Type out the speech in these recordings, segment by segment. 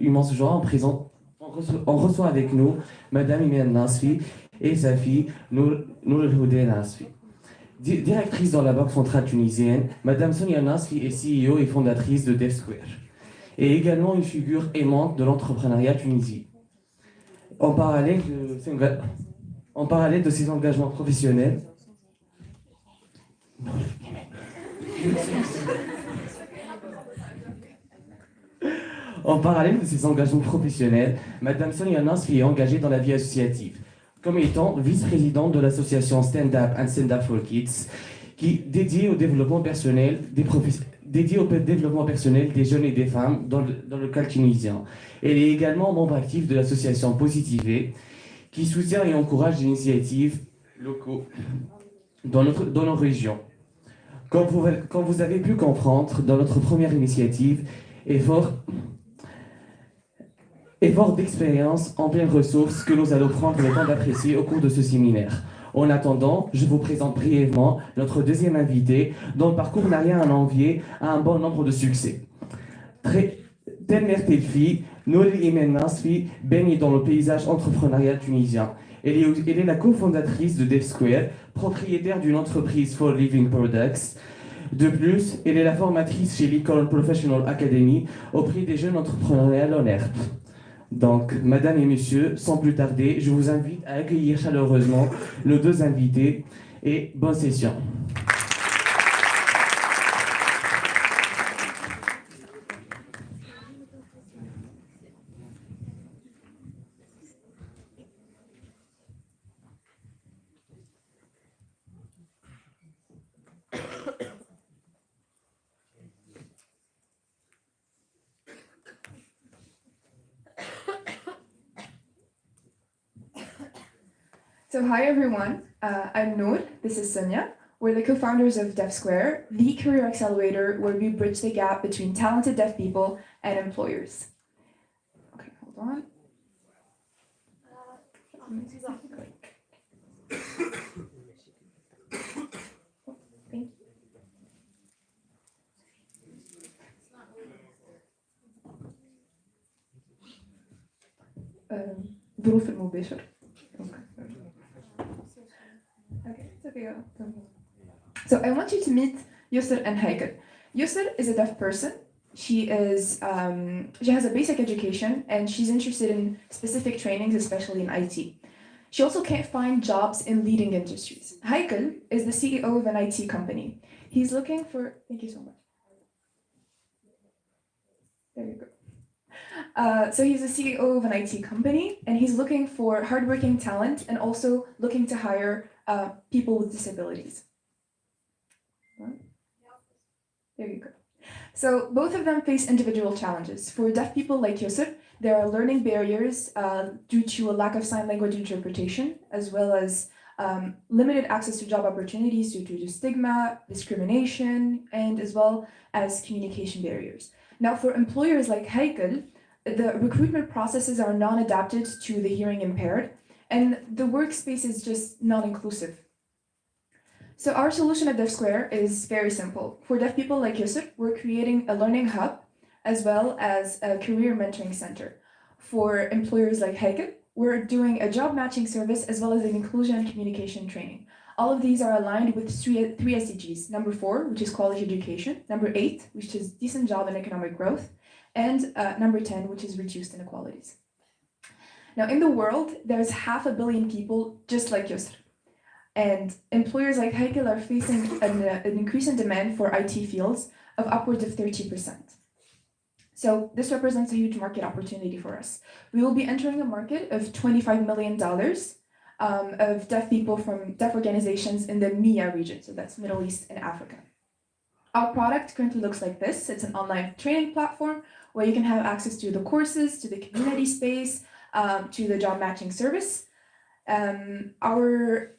immense joie on reçoit avec nous Madame Imane Nasfi et sa fille Nour Nasfi. Directrice dans la Banque centrale tunisienne, Madame Sonia Nasfi est CEO et fondatrice de DevSquare, et également une figure aimante de l'entrepreneuriat tunisien. En parallèle de ses engagements professionnels, Madame Sonia Nasfi est engagée dans la vie associative, comme étant vice-présidente de l'association Stand Up and Stand Up for Kids, qui dédiée au développement personnel des jeunes et des femmes dans le local tunisien. Elle est également membre actif de l'association Positiver, qui soutient et encourage des initiatives locaux dans nos régions. Comme vous avez pu comprendre, dans notre première initiative, effort d'expérience en pleine ressources que nous allons prendre le temps d'apprécier au cours de ce séminaire. En attendant, je vous présente brièvement notre deuxième invité, dont le parcours n'a rien à envier à un bon nombre de succès. Telle mère, telle fille, Nour Imane Nasfi baigne dans le paysage entrepreneurial tunisien. Elle est la cofondatrice de DevSquare, propriétaire d'une entreprise for living products. De plus, elle est la formatrice chez l'Ecole Professional Academy auprès des jeunes entrepreneuriales en herbe. Donc, mesdames et messieurs, sans plus tarder, je vous invite à accueillir chaleureusement nos deux invités et bonne session. So hi everyone, I'm Nour, this is Sonia. We're the co-founders of DevSquare, the career accelerator where we bridge the gap between talented deaf people and employers. Okay, hold on. Thank you. ظروف المباشر. Okay, it's okay. So I want you to meet Yusr and Heikel. Yusr is a deaf person. She has a basic education and she's interested in specific trainings, especially in IT. She also can't find jobs in leading industries. Heikel is the CEO of an IT company. He's looking for, thank you so much. There you go. So he's the CEO of an IT company and he's looking for hardworking talent and also looking to hire people with disabilities. There you go. So both of them face individual challenges. For deaf people like Yusuf, there are learning barriers due to a lack of sign language interpretation, as well as limited access to job opportunities due to stigma, discrimination, and as well as communication barriers. Now, for employers like Heikel, the recruitment processes are non-adapted to the hearing impaired, and the workspace is just non-inclusive. So our solution at DevSquare is very simple. For deaf people like Yusuf, we're creating a learning hub as well as a career mentoring center. For employers like Heikel, we're doing a job matching service as well as an inclusion and communication training. All of these are aligned with three SDGs. Number 4, which is quality education. Number 8, which is decent job and economic growth. And number 10, which is reduced inequalities. Now, in the world, there's 500 million people just like Yusr. And employers like Heikel are facing an increase in demand for IT fields of upwards of 30%. So this represents a huge market opportunity for us. We will be entering a market of $25 million of deaf people from deaf organizations in the MEA region, so that's Middle East and Africa. Our product currently looks like this. It's an online training platform where you can have access to the courses, to the community space, to the job matching service. Our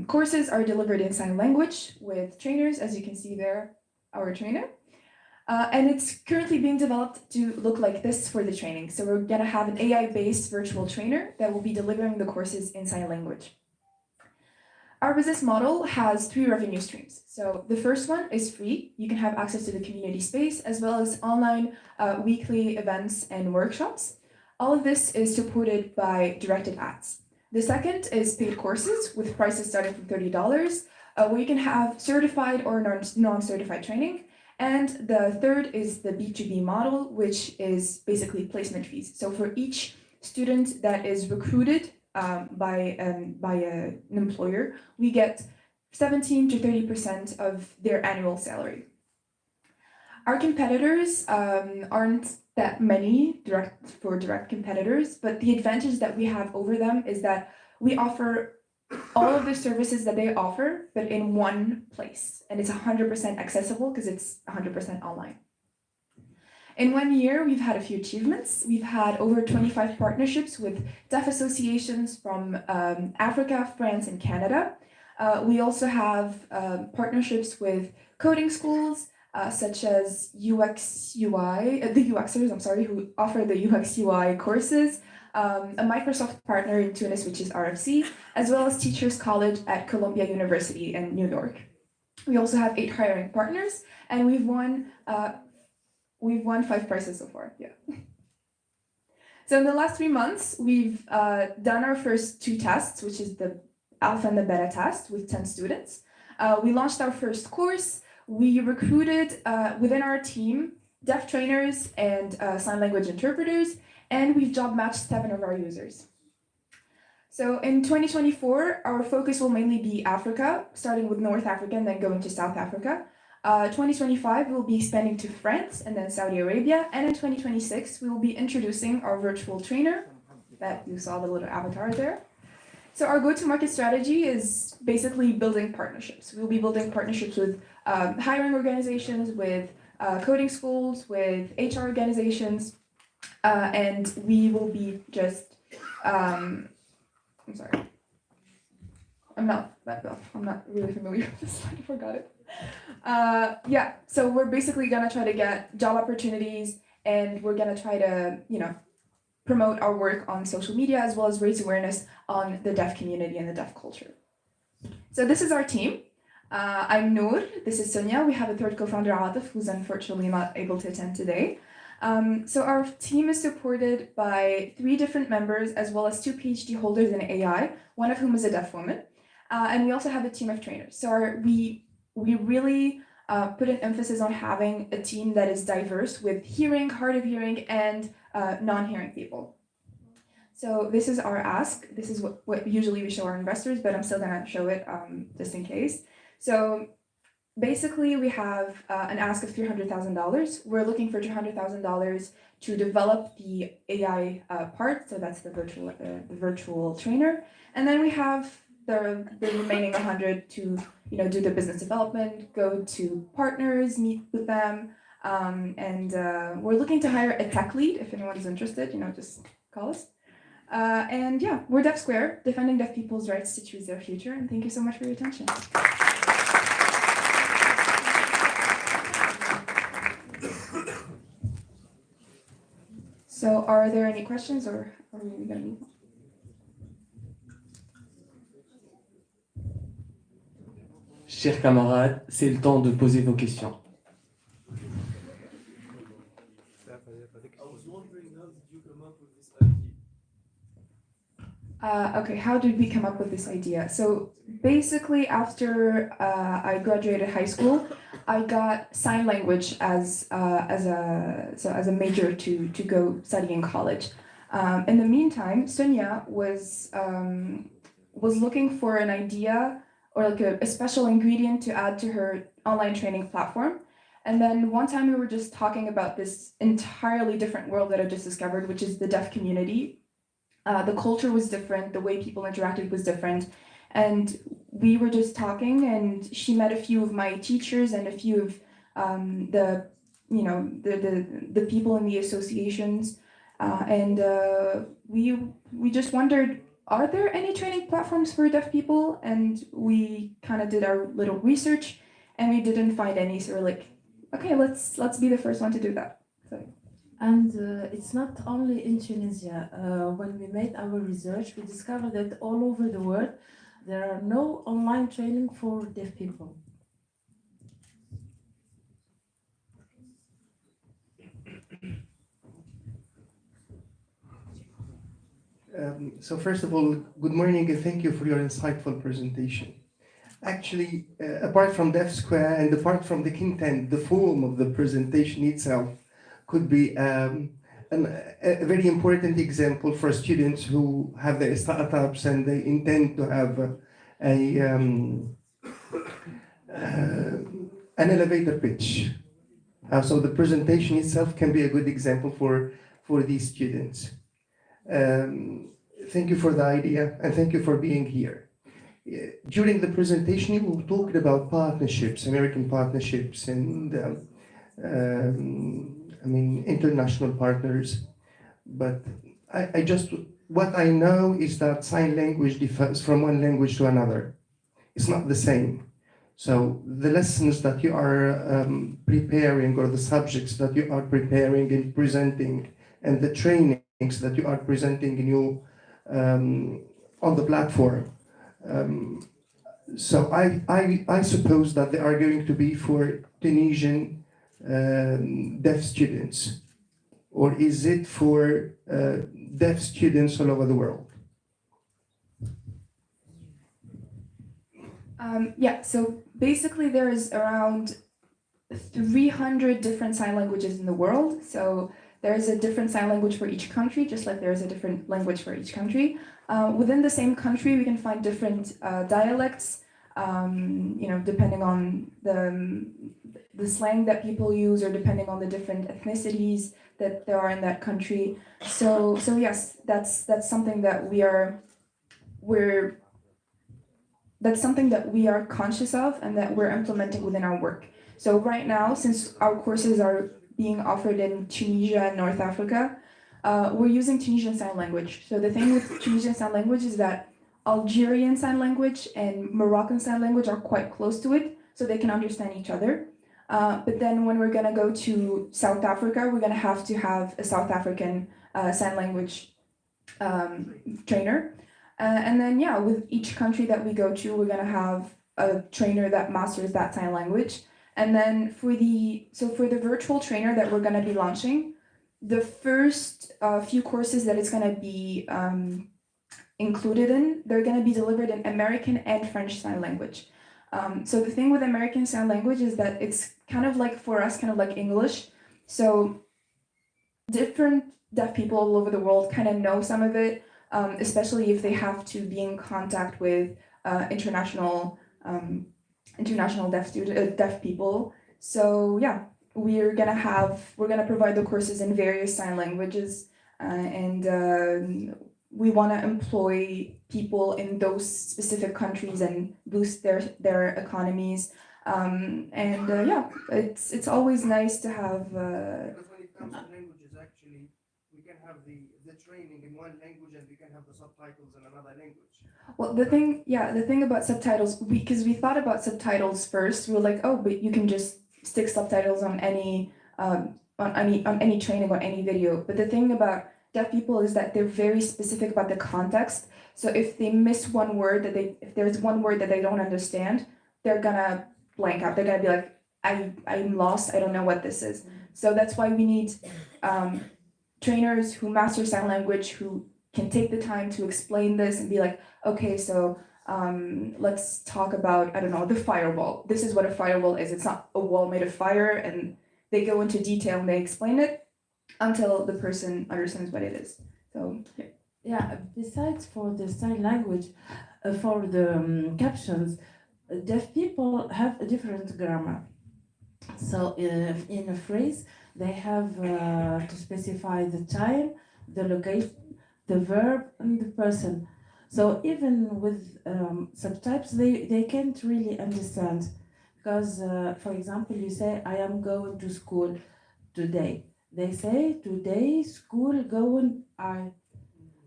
courses are delivered in sign language with trainers, as you can see there, our trainer. And it's currently being developed to look like this for the training. So we're gonna have an AI-based virtual trainer that will be delivering the courses in sign language. Our business model has 3 revenue streams. So the first one is free. You can have access to the community space as well as online weekly events and workshops. All of this is supported by directed ads. The second is paid courses with prices starting from $30, where you can have certified or non-certified training. And the third is the B2B model, which is basically placement fees. So for each student that is recruited by an employer, we get 17 to 30% of their annual salary. Our competitors aren't that many direct competitors, but the advantage that we have over them is that we offer all of the services that they offer, but in one place. And it's 100% accessible because it's 100% online. In 1 year, we've had a few achievements. We've had over 25 partnerships with deaf associations from Africa, France, and Canada. We also have partnerships with coding schools, such as UX UI, the UXers, who offer the UX UI courses, a Microsoft partner in Tunis, which is RFC, as well as Teachers College at Columbia University in New York. We also have 8 hiring partners, and we've won 5 prizes so far. Yeah. So in the last 3 months, we've done our first 2 tests, which is the alpha and the beta test with 10 students. We launched our first course. We recruited within our team deaf trainers and sign language interpreters, and we've job matched 7 of our users. So in 2024, our focus will mainly be Africa, starting with North Africa and then going to South Africa. 2025, we'll be expanding to France and then Saudi Arabia. And in 2026, we will be introducing our virtual trainer that you saw the little avatar there. So our go-to-market strategy is basically building partnerships. We'll be building partnerships with hiring organizations, with coding schools, with HR organizations, and we will be just, I'm not really familiar with this slide, I forgot it. Yeah, so we're basically gonna try to get job opportunities, and we're gonna try to, promote our work on social media as well as raise awareness on the deaf community and the deaf culture. So this is our team. I'm Nour, this is Sonia. We have a third co-founder, Atif, who's unfortunately not able to attend today. So our team is supported by 3 different members as well as 2 PhD holders in AI, one of whom is a deaf woman. And we also have a team of trainers. So we really put an emphasis on having a team that is diverse with hearing, hard of hearing, and non-hearing people. So this is our ask. This is what usually we show our investors, but I'm still gonna show it just in case. So basically we have an ask of $300,000. We're looking for $200,000 to develop the AI part. So that's the virtual trainer. And then we have the remaining 100 to do the business development, go to partners, meet with them, and we're looking to hire a tech lead. If anyone's interested, just call us. And yeah, we're Deaf Square, defending deaf people's rights to choose their future. And thank you so much for your attention. So are there any questions, or are we going to move on? Chers camarades, c'est le temps de poser vos questions. Okay, how did we come up with this idea? So basically, after I graduated high school, I got sign language as a major to go study in college. In the meantime, Sonia was looking for an idea or like a special ingredient to add to her online training platform. And then one time we were just talking about this entirely different world that I just discovered, which is the deaf community. The culture was different, the way people interacted was different. And we were just talking, and she met a few of my teachers and a few of the people in the associations. And we just wondered, are there any training platforms for deaf people? And we kind of did our little research, and we didn't find any. So we're like, okay, let's be the first one to do that. So. And it's not only in Tunisia. When we made our research, we discovered that all over the world, there are no online training for deaf people. So first of all, good morning and thank you for your insightful presentation. Actually, apart from Deaf Square and apart from the content, the form of the presentation itself could be a very important example for students who have their startups and they intend to have an elevator pitch. So the presentation itself can be a good example for these students. Thank you for the idea and thank you for being here. During the presentation, you talked about partnerships, American partnerships, and international partners. But what I know is that sign language differs from one language to another. It's not the same. So the lessons that you are preparing or the subjects that you are preparing and presenting and the trainings that you are presenting in your, on the platform. So I suppose that they are going to be for Tunisian deaf students, or is it for deaf students all over the world? Yeah, so basically there is around 300 different sign languages in the world. So there is a different sign language for each country, just like there is a different language for each country. Within the same country, we can find different dialects, depending on the slang that people use, or depending on the different ethnicities that there are in that country. So yes, that's something that that's something that we are conscious of and that we're implementing within our work. So right now, since our courses are being offered in Tunisia and North Africa, we're using Tunisian Sign Language. So the thing with Tunisian Sign Language is that Algerian Sign Language and Moroccan Sign Language are quite close to it, so they can understand each other. But then when we're gonna go to South Africa, we're gonna have to have a South African Sign Language trainer. And then, yeah, with each country that we go to, we're gonna have a trainer that masters that sign language. And then for the virtual trainer that we're gonna be launching, the first few courses that it's gonna be included in, they're gonna be delivered in American and French Sign Language. So the thing with American Sign Language is that it's kind of like, for us, kind of like English. So different deaf people all over the world kind of know some of it, especially if they have to be in contact with international deaf people. So yeah, we're gonna provide the courses in various sign languages, and we want to employ people in those specific countries and boost their economies. Yeah, it's always nice to have. Because when it comes to languages, actually, we can have the training in one language and we can have the subtitles in another language. Well, the thing about subtitles, because we thought about subtitles first, we were like, oh, but you can just stick subtitles on any training or any video. But the thing about deaf people is that they're very specific about the context. So if they miss one word if there's one word that they don't understand, they're gonna blank out. They're gonna be like, I'm lost. I don't know what this is. So that's why we need trainers who master sign language, who can take the time to explain this and be like, okay, so let's talk about, I don't know, the firewall. This is what a firewall is. It's not a wall made of fire, and they go into detail and they explain it until the person understands what it is. So yeah. Yeah, besides for the sign language, for the captions, deaf people have a different grammar. So in a phrase, they have to specify the time, the location, the verb, and the person. So even with subtypes, they can't really understand. Because, for example, you say, I am going to school today. They say, today, school, going, I.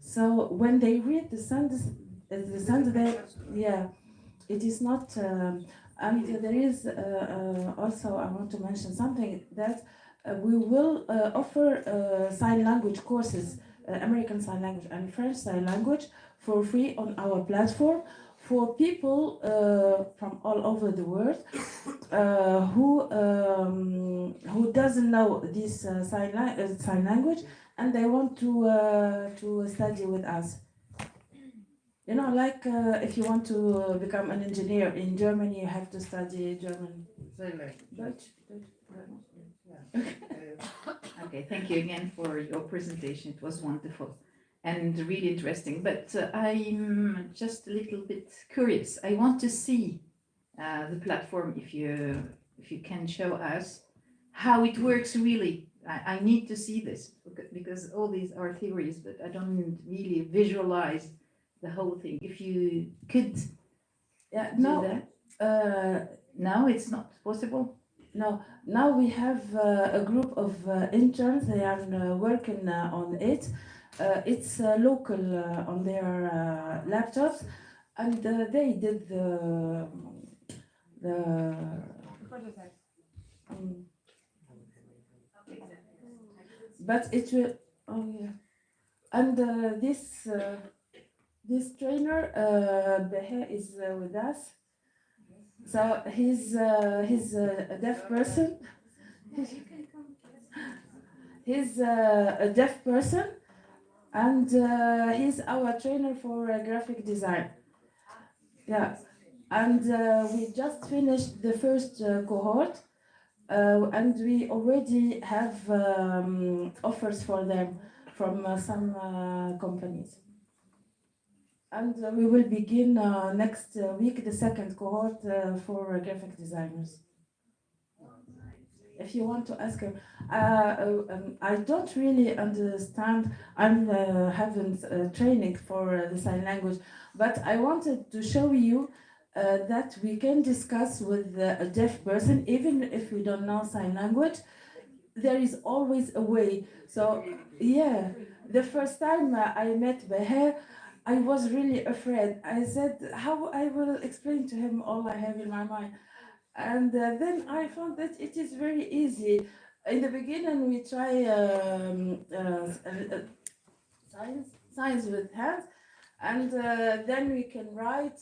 So when they read the sentence, it is not, and there is also, I want to mention something, that we will offer sign language courses, American Sign Language and French Sign Language, for free on our platform for people from all over the world who doesn't know this sign language, and they want to study with us. You know, like if you want to become an engineer in Germany, you have to study German. Deutsch. Okay, thank you again for your presentation. It was wonderful and really interesting. But I'm just a little bit curious. I want to see the platform, if you can show us how it works really. I need to see this because all these are theories, but I don't really visualize the whole thing. If you could do that. No, it's not possible. No, now we have a group of interns. They are working on it. It's local on their laptops, and they did the but it will. Oh yeah, and this trainer Behe is with us. So he's a deaf person. He's a deaf person, and he's our trainer for graphic design. Yeah, and we just finished the first cohort, and we already have offers for them from some companies. And we will begin next week the second cohort for graphic designers. If you want to ask him, I don't really understand. I'm having training for the sign language, but I wanted to show you that we can discuss with a deaf person, even if we don't know sign language. There is always a way. So yeah, the first time I met Beher, I was really afraid. I said, how I will explain to him all I have in my mind. And then I found that it is very easy. In the beginning, we try signs with hands, and then we can write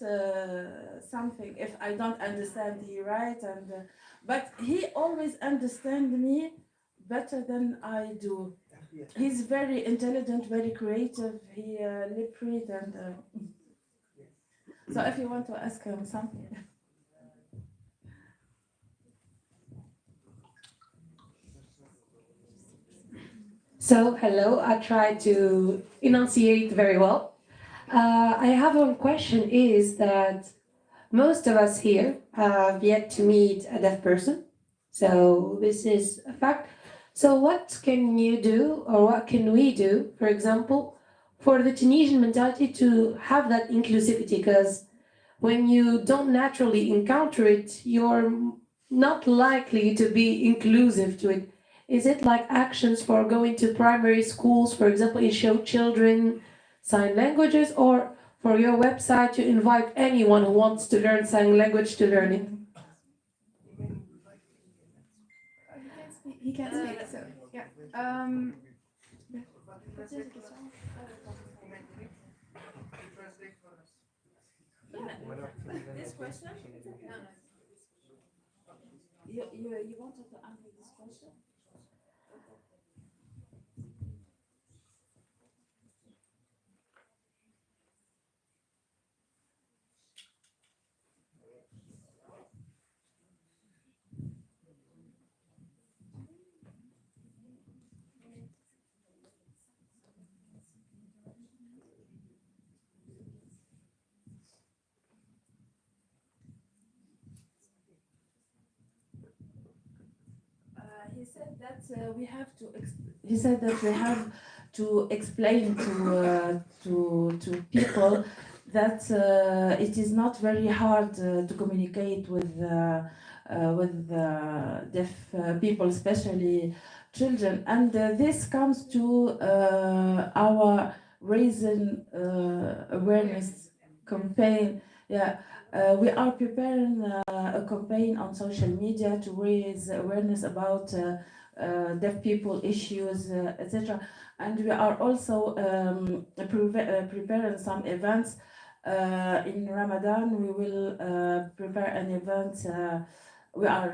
something. If I don't understand, he write, and but he always understands me better than I do. He's very intelligent, very creative. He lip read, and so if you want to ask him something. So, hello, I tried to enunciate very well. I have one question is that most of us here have yet to meet a deaf person. So this is a fact. So what can you do, or what can we do, for example, for the Tunisian mentality to have that inclusivity? Because when you don't naturally encounter it, you're not likely to be inclusive to it. Is it like actions for going to primary schools, for example, and show children sign languages, or for your website to invite anyone who wants to learn sign language to learn it? He can't speak, so yeah. This question? You wanted to answer this question? He said that we have to. He said that we have to explain to people that it is not very hard to communicate with deaf people, especially children, and this comes to our raising awareness campaign. Yeah. We are preparing a campaign on social media to raise awareness about deaf people issues, etc. And we are also preparing some events In Ramadan, we will prepare an event. We are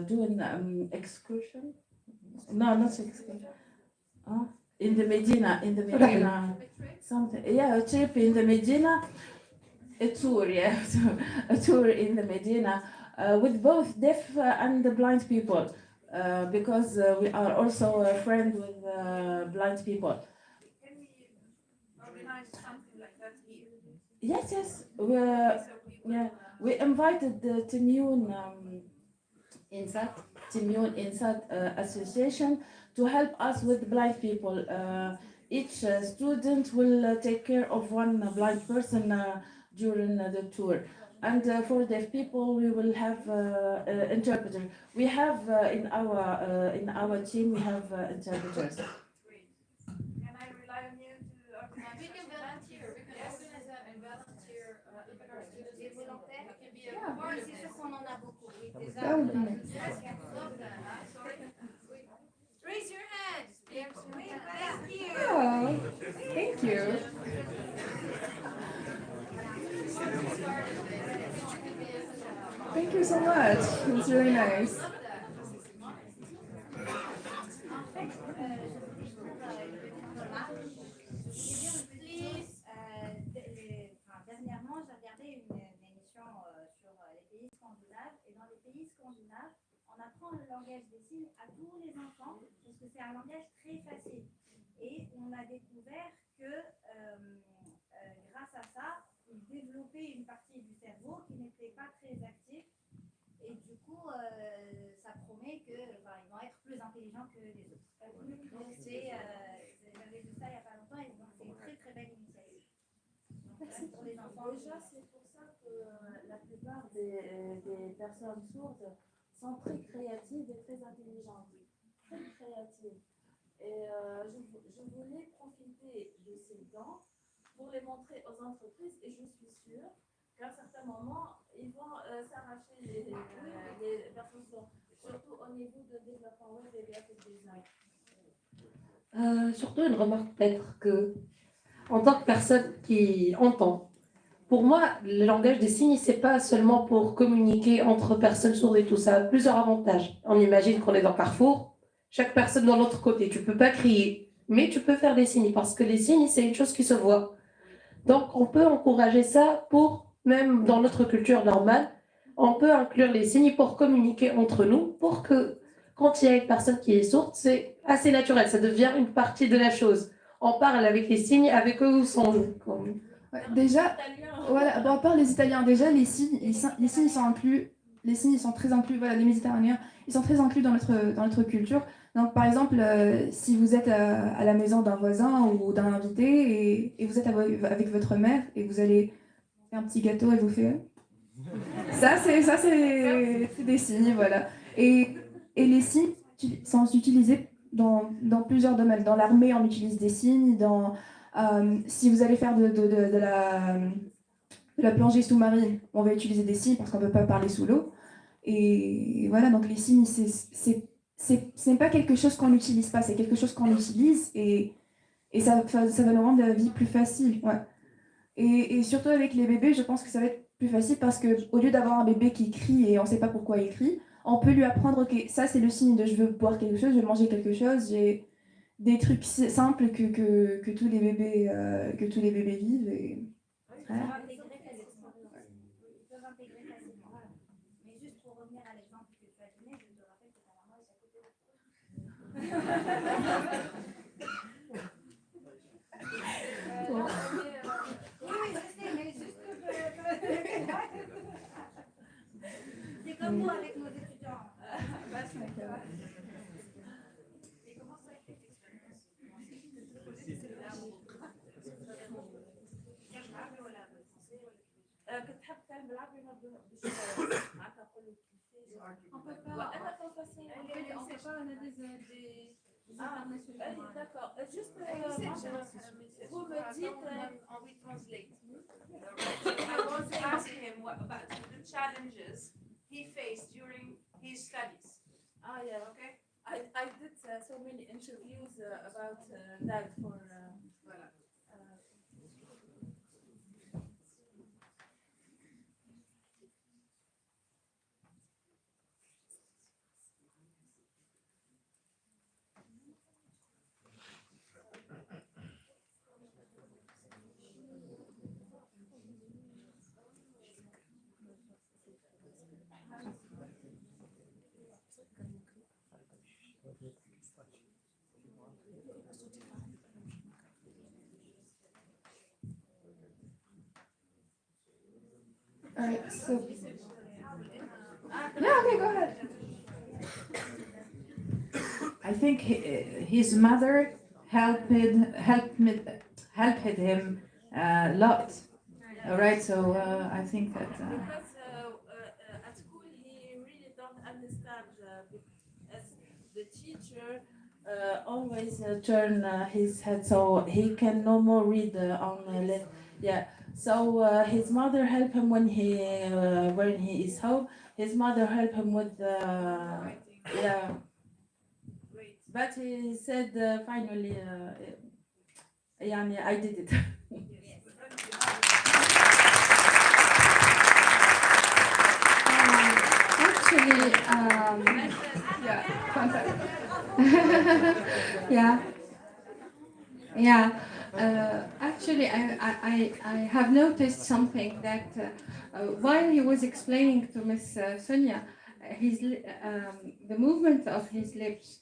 doing excursion. No, not excursion. In the Medina, something. Yeah, a trip in the Medina. A tour, yeah, a tour in the Medina with both deaf and the blind people, because we are also a friend with blind people. Can we organize something like that here? Yes. We invited the Timyun Insat Association to help us with blind people. Each student will take care of one blind person during the tour. And for deaf people, we will have interpreter. We have in our team, we have interpreters. Great. Can I rely on you to organize? We can volunteer. We can organize that and volunteer with our students. Des volontaires. We can be a Yeah. part Oui, of c'est it. sûr qu'on en a beaucoup. Oui, des That hommes. would be nice. Yes, love that. Sorry. Raise your hands. Oui, thank you. Oh, thank you. Thank you so much. It's really nice. Dernièrement, j'ai regardé une émission sur les pays scandinaves. Et dans les pays scandinaves, on apprend le langage des signes à tous les enfants parce que c'est un langage très facile. Et on a découvert que grâce à ça, ils développaient une partie du cerveau qui n'était pas très active. Et du coup, ça promet qu'ils vont être plus intelligents que les autres. Donc, j'avais vu ça il n'y a pas longtemps et donc c'est une très très belle initiative. Merci. Pour les enfants. Déjà, c'est pour ça que la plupart des personnes sourdes sont très créatives et très intelligentes. Très créatives. Et je voulais profiter de ces dons pour les montrer aux entreprises et je suis sûre qu'à un certain moment, ils vont s'arracher les personnes sourdes, surtout au niveau de développement web et graphic design. Surtout une remarque peut-être que, en tant que personne qui entend, pour moi, le langage des signes, c'est pas seulement pour communiquer entre personnes sourdes et tout ça, a plusieurs avantages. On imagine qu'on est dans Carrefour, chaque personne dans l'autre côté, tu peux pas crier, mais tu peux faire des signes parce que les signes, c'est une chose qui se voit. Donc, on peut encourager ça pour, même dans notre culture normale, on peut inclure les signes pour communiquer entre nous, pour que quand il y a une personne qui est sourde, c'est assez naturel, ça devient une partie de la chose. On parle avec les signes, avec eux ou sans eux. Ouais, déjà, voilà, bon, à part les Italiens, déjà, les signes, ils sont inclus, les signes, ils sont très inclus, voilà, les Méditerranéens, ils sont très inclus dans notre culture. Donc, par exemple, si vous êtes à la maison d'un voisin ou d'un invité et vous êtes avec votre mère et vous allez faire un petit gâteau et vous faites... Ça, c'est des signes, voilà. Et les signes sont utilisés dans plusieurs domaines. Dans l'armée, on utilise des signes. Si vous allez faire de la plongée sous-marine, on va utiliser des signes parce qu'on ne peut pas parler sous l'eau. Et voilà, donc les signes, ce n'est pas quelque chose qu'on n'utilise pas, c'est quelque chose qu'on utilise et ça va nous rendre la vie plus facile. Ouais. Et surtout avec les bébés, je pense que ça va être plus facile parce qu'au lieu d'avoir un bébé qui crie et on ne sait pas pourquoi il crie, on peut lui apprendre que ça c'est le signe de je veux boire quelque chose, je veux manger quelque chose, j'ai des trucs simples que tous les bébés vivent. Et... Ils peuvent intégrer facilement. Mais juste pour revenir à l'exemple que tu as donné, je te rappelle que ta maman est à côté de toi. Oui, je sais, mais juste c'est comme moi avec nos étudiants. Et comment ça a été l'expérience? كتحب تعمل بالعربي ولا معناتها نقولوا On peut pas. On sait pas, on a des internationaux. D'accord. Juste vous me Pardon, dites. we translate. I want to ask him about the challenges he faced during his studies. Yeah. Okay. I did so many interviews about that for. Voilà. Alright, so yeah, okay, go ahead. I think his mother helped him a lot. All right, so I think that. Because at school he really don't understand as the teacher always turn his head so he can no more read on left. Yeah. So his mother help him when he is home. His mother help him with yeah. But he said finally, يعني I did it. Actually, Yeah, contact. yeah, yeah. Actually, I have noticed something that while he was explaining to Miss Sonia, the movement of his lips,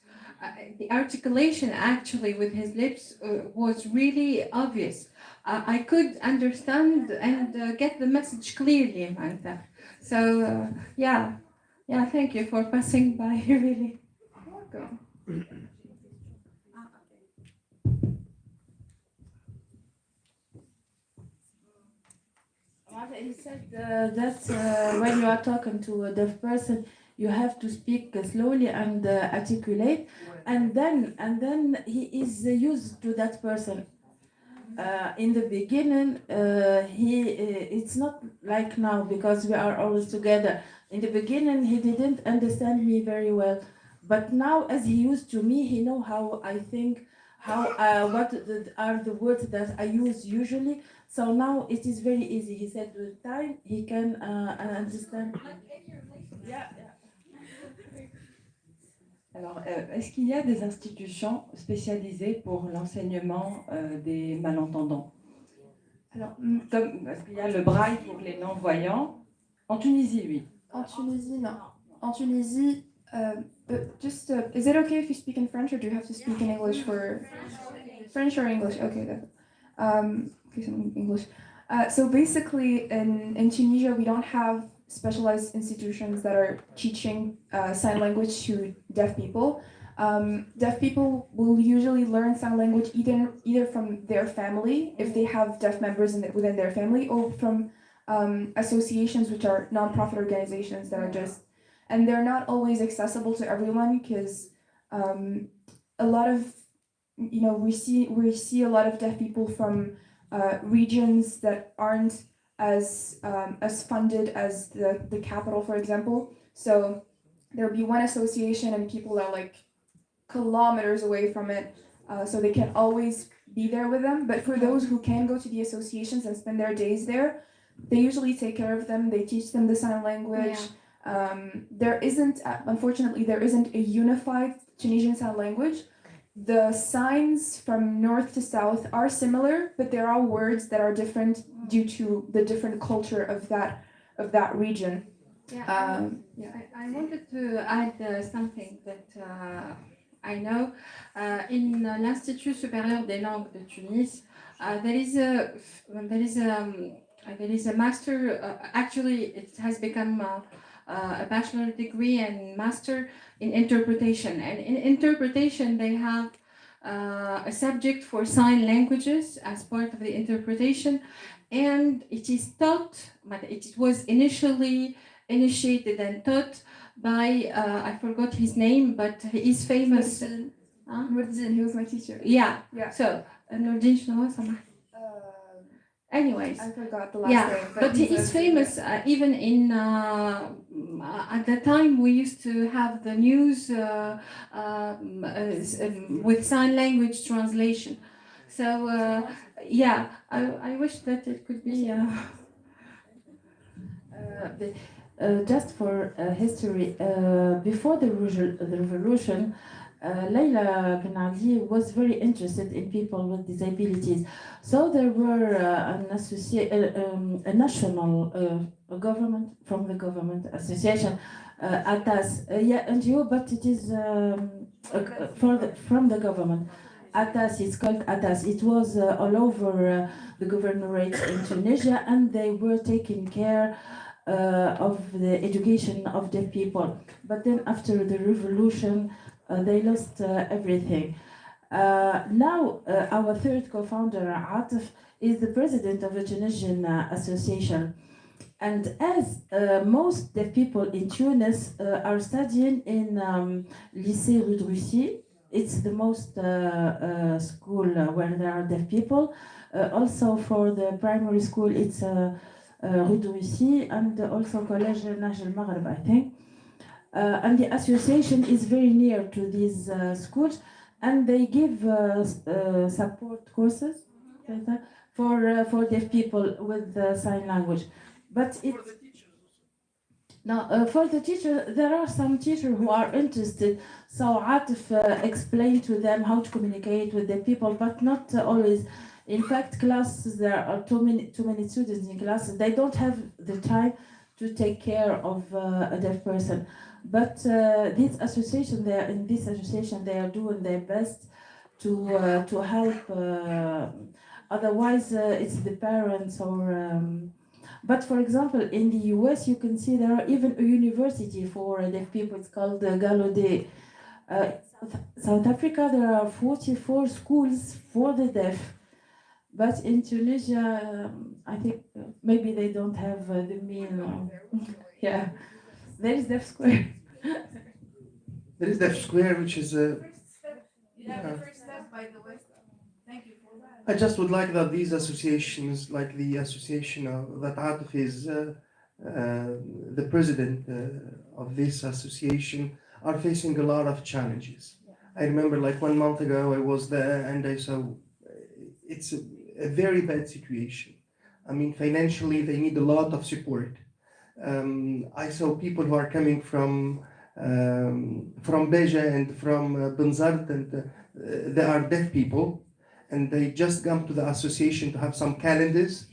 the articulation actually with his lips was really obvious. I could understand and get the message clearly, Manta. So yeah, thank you for passing by, really. Welcome. He said that when you are talking to a deaf person, you have to speak slowly and articulate, and then he is used to that person. In the beginning, it's not like now because we are always together. In the beginning, he didn't understand me very well, but now, as he used to me, he know how I think, what are the words that I use usually. So now it is very easy. He said with time he can understand. Yeah. Alors, est-ce qu'il y a des institutions spécialisées pour l'enseignement des malentendants? Alors, Est-ce qu'il y a le braille pour les non-voyants? En Tunisie, oui. en Tunisie, non. En Tunisie, is it okay if you speak in French or do you have to speak in English for French or English? Okay, okay, so English. So basically, in Tunisia, we don't have specialized institutions that are teaching sign language to deaf people. Deaf people will usually learn sign language either from their family, if they have deaf members within their family, or from associations, which are nonprofit organizations that are just, and they're not always accessible to everyone because a lot of, we see a lot of deaf people from regions that aren't as funded as the capital, for example. So there'll be one association and people are like kilometers away from it, so they can't always be there with them. But for those who can go to the associations and spend their days there, they usually take care of them. They teach them the sign language. Unfortunately, there isn't a unified Tunisian sign language. The signs from north to south are similar, but there are words that are different due to the different culture of that region. I wanted to add something that I know. In l'Institut supérieur des langues de Tunis, there is a master. Actually, it has become a bachelor degree and master in interpretation. And in interpretation, they have a subject for sign languages as part of the interpretation, and it is taught. But it was initially initiated and taught by I forgot his name, but he is famous. Nurdin, he was my teacher. Yeah. Yeah. So Nurdin شنو سمح? Anyways, I forgot the last name. But he is famous even in at the time we used to have the news with sign language translation. So I wish that it could be. Just for history, before the revolution, Leila Benali was very interested in people with disabilities. So there were a national government, from the government association, ATAS, NGO, but it is from the government. ATAS, it's called ATAS. It was all over the governorate in Tunisia, and they were taking care of the education of deaf people. But then after the revolution, they lost everything. Now, our third co-founder, Atif, is the president of the Tunisian Association. And as most deaf people in Tunis are studying in Lycée Rue de Russie, it's the most school where there are deaf people. Also for the primary school, it's Rue de Russie, and also Collège Naj El Maghreb, I think. And the association is very near to these schools, and they give support courses for deaf people with sign language. But it's no, for the teacher, there are some teachers who are interested. So Atif explained to them how to communicate with the people, but not always. In fact, classes, there are too many students in classes. They don't have the time to take care of a deaf person. But this association, they are doing their best to help. Otherwise, it's the parents or. But for example, in the US, you can see there are even a university for deaf people. It's called Gallaudet. South Africa, there are 44 schools for the deaf. But in Tunisia, I think maybe they don't have the mean. Yeah, there is Deaf Square. There is Deaf Square, which is a. The first step by the West. Thank you for that. I just would like that these associations, like the association that Atif is the president of this association, are facing a lot of challenges. I remember like 1 month ago I was there and I saw it's a very bad situation. I mean, financially they need a lot of support. I saw people who are coming from Beja and from Benzart, and they are deaf people, and they just come to the association to have some calendars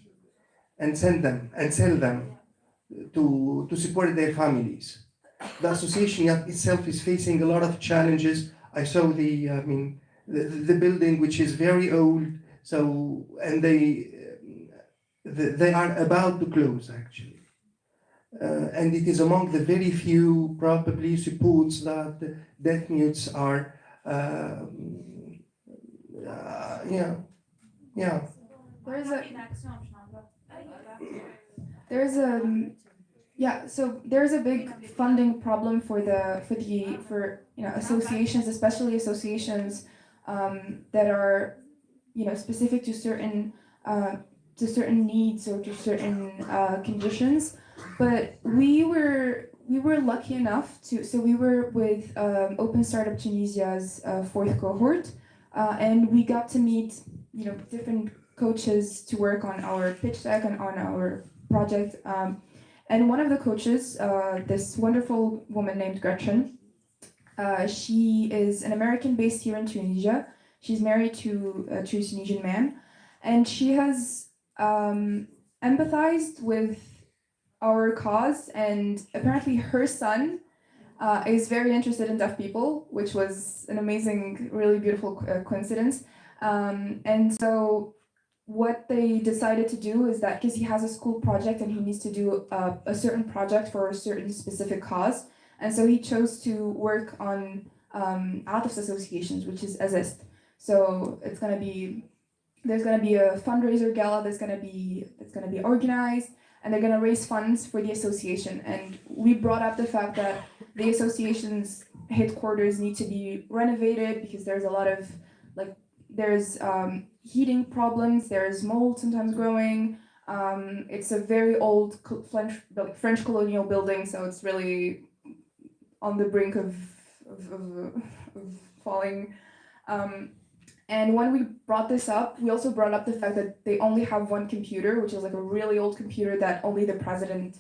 and send them and sell them to support their families. The association itself is facing a lot of challenges. I saw the building, which is very old, so and they are about to close actually. And it is among the very few probably supports that deaf mutes are There's a big funding problem for associations, especially associations that are specific to certain needs or to certain conditions. But we were lucky enough we were with Open Startup Tunisia's fourth cohort, and we got to meet different coaches to work on our pitch deck and on our project. And one of the coaches, this wonderful woman named Gretchen, she is an American based here in Tunisia. She's married to a Tunisian man, and she has empathized with our cause, and apparently her son is very interested in deaf people, which was an amazing, really beautiful coincidence. And so what they decided to do is that because he has a school project and he needs to do a certain project for a certain specific cause, and so he chose to work on Atif's associations, which is Azist. So there's gonna be a fundraiser gala that's gonna be organized, and they're gonna raise funds for the association. And we brought up the fact that the association's headquarters need to be renovated because there's a lot of there's heating problems, there's mold sometimes growing. It's a very old French colonial building, so it's really on the brink of falling. And when we brought this up, we also brought up the fact that they only have one computer, which is like a really old computer that only the president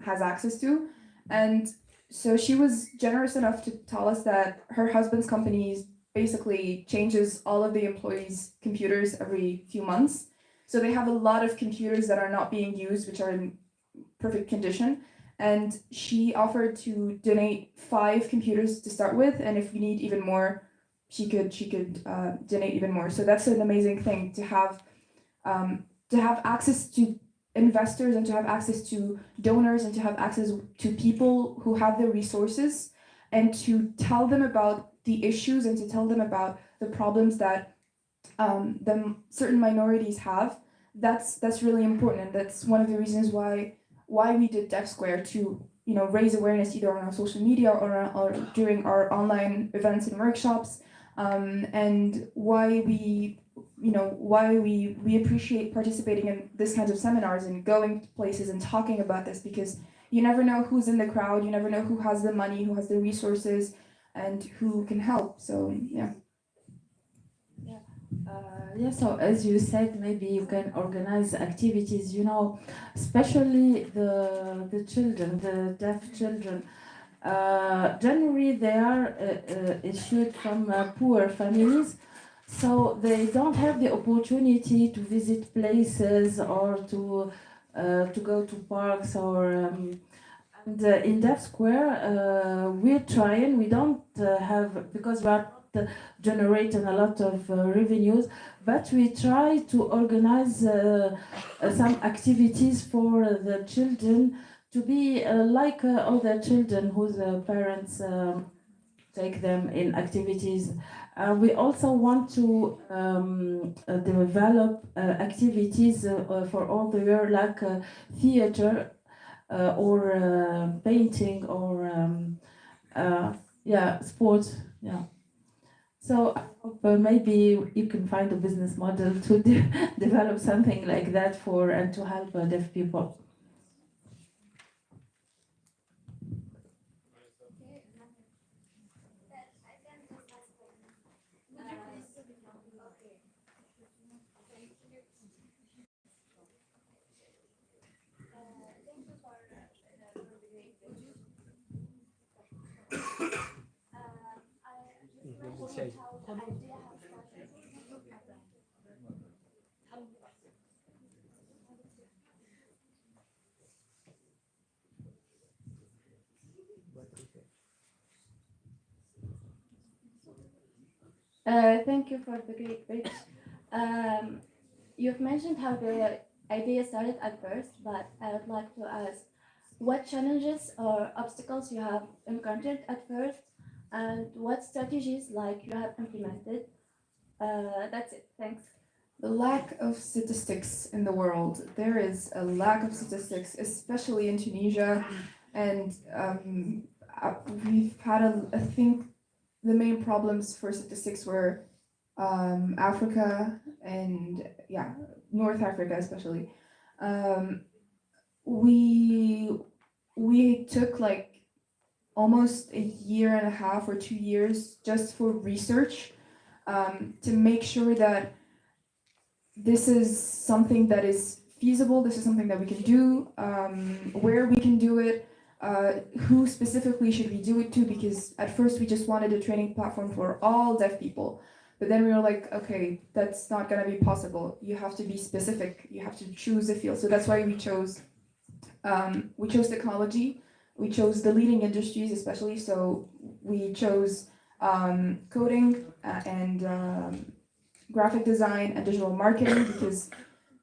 has access to. And so she was generous enough to tell us that her husband's company basically changes all of the employees' computers every few months. So they have a lot of computers that are not being used, which are in perfect condition. And she offered to donate 5 computers to start with, and if we need even more, she could donate even more. So that's an amazing thing to have access to investors and to have access to donors and to have access to people who have the resources and to tell them about the issues and to tell them about the problems that certain minorities have. That's really important, and that's one of the reasons why we did Deaf Square, to raise awareness either on our social media or during our online events and workshops, and why we appreciate participating in this kinds of seminars and going to places and talking about this, because you never know who's in the crowd, you never know who has the money, who has the resources, and who can help. So yeah. Yeah, so as you said, maybe you can organize activities, especially the children, the deaf children. Generally, they are issued from poor families, so they don't have the opportunity to visit places or to go to parks or. And in Deaf Square, we're trying. We don't have, because we are not generating a lot of revenues, but we try to organize some activities for the children to be like other children whose parents take them in activities. We also want to develop activities for all the year, like theater or painting or sports. Yeah. So I hope maybe you can find a business model to develop something like that and to help deaf people. Thank you for the great pitch. You've mentioned how the idea started at first, but I would like to ask what challenges or obstacles you have encountered at first, and what strategies you have implemented. That's it. Thanks. The lack of statistics in the world. There is a lack of statistics, especially in Tunisia, and we've had I think the main problems for statistics were Africa and North Africa especially. We took almost a year and a half or 2 years just for research, to make sure that this is something that is feasible, this is something that we can do, where we can do it, who specifically should we do it to, because at first we just wanted a training platform for all deaf people, but then we were like, okay, that's not going to be possible. You have to be specific, you have to choose a field. So that's why we chose technology, we chose the leading industries especially, so we chose coding and graphic design and digital marketing, because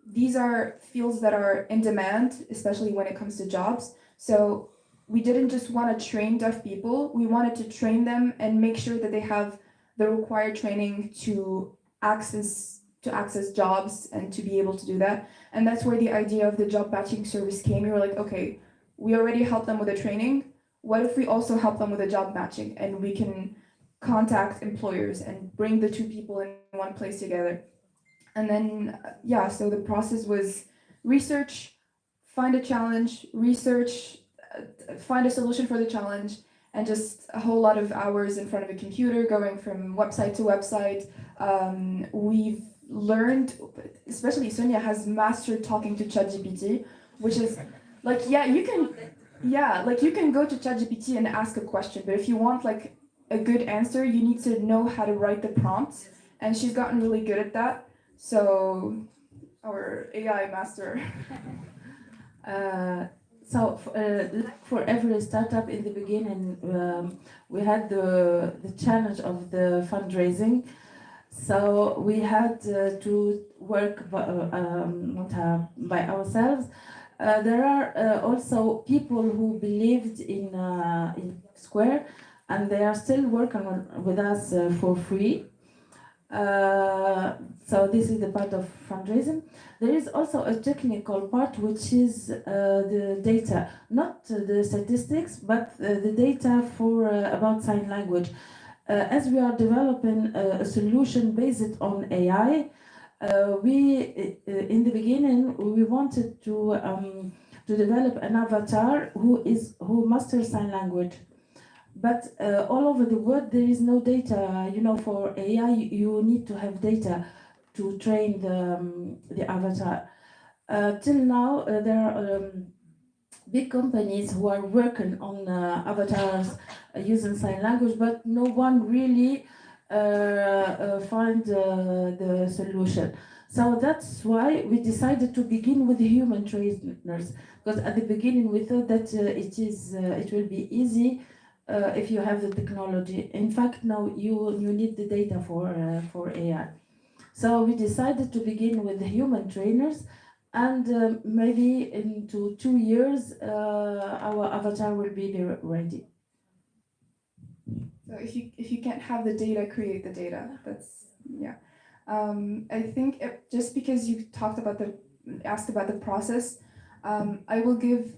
these are fields that are in demand, especially when it comes to jobs. So we didn't just want to train deaf people, we wanted to train them and make sure that they have the required training to access jobs and to be able to do that. And that's where the idea of the job matching service came. We were like, okay, we already helped them with the training. What if we also help them with the job matching, and we can contact employers and bring the two people in one place together? And then, so the process was research, find a challenge, research, find a solution for the challenge, and just a whole lot of hours in front of a computer, going from website to website. We've learned, especially Sonia has mastered talking to ChatGPT, which is you can go to ChatGPT and ask a question, but if you want a good answer, you need to know how to write the prompts, and she's gotten really good at that. So, our AI master. For every startup in the beginning, we had the challenge of the fundraising. So we had to work by ourselves. There are also people who believed in Square, and they are still working with us for free. So this is the part of fundraising. There is also a technical part, which is the data, not the statistics, but the data for about sign language. As we are developing a solution based on AI, we in the beginning we wanted to develop an avatar who masters sign language. But all over the world, there is no data. You know, for AI, you need to have data to train the avatar. Till now, there are big companies who are working on avatars using sign language, but no one really find the solution. So that's why we decided to begin with the human trainers, because at the beginning we thought that it will be easy. If you have the technology. In fact, now you need the data for AI. So we decided to begin with the human trainers, and maybe into 2 years, our avatar will be ready. So if you can't have the data, create the data. That's yeah. I think just because you asked about the process, I will give,